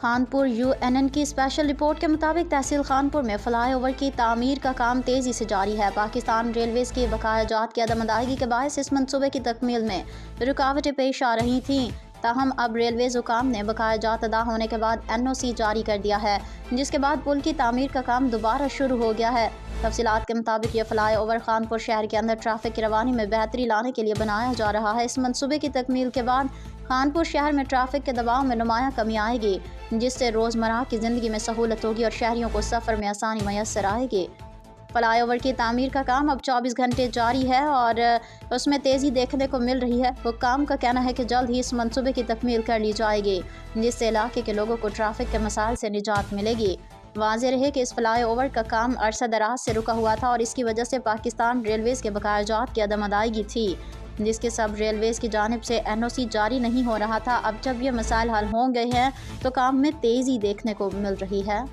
Khanpur UNN کی special report کے مطابق تحصیل خانپور میں فلائی اوور کی تعمیر کا کام تیزی سے جاری ہے۔ پاکستان ریلویز کی بقایا جات کی عدم ادائیگی کے باعث اس منصوبے کی تکمیل میں رکاوٹیں پیش آ رہی تھیں، تاہم اب ریلویز حکام نے بقایا جات ادا ہونے کے بعد NOC جاری کر دیا ہے، جس کے بعد پل کی تعمیر کا کام دوبارہ شروع ہو گیا ہے۔ تفصیلات کے مطابق یہ فلائی اوور خانپور شہر کے اندر ٹریفک کی روانی میں بہتری لانے کے لیے بنایا جا رہا ہے۔ اس منصوبے کی تکمیل کے بعد خانپور شہر میں ٹریفک کے دباؤ میں نمایاں کمی آئے گی، جس سے روزمرہ کی زندگی میں سہولت ہوگی اور شہریوں کو سفر میں آسانی میسر آئے گی۔ فلائی اوور کی تعمیر کا کام اب 24 گھنٹے جاری ہے اور اس میں تیزی دیکھنے کو مل رہی ہے۔ حکام کا کہنا ہے کہ جلد ہی اس منصوبے کی تکمیل کر لی جائے گی، جس سے علاقے کے لوگوں کو ٹریفک کے مسائل سے نجات ملے گی۔ واضح رہے کہ اس فلائی اوور کا کام عرصہ دراز سے رکا ہوا تھا اور اس کی وجہ سے پاکستان ریلویز کے بقایا جات کی عدم ادائیگی تھی، جس کے سبب ریلویز کی جانب سے NOC جاری نہیں ہو رہا تھا۔ اب جب یہ مسائل حل ہو گئے ہیں تو کام میں تیزی دیکھنے کو مل رہی ہے۔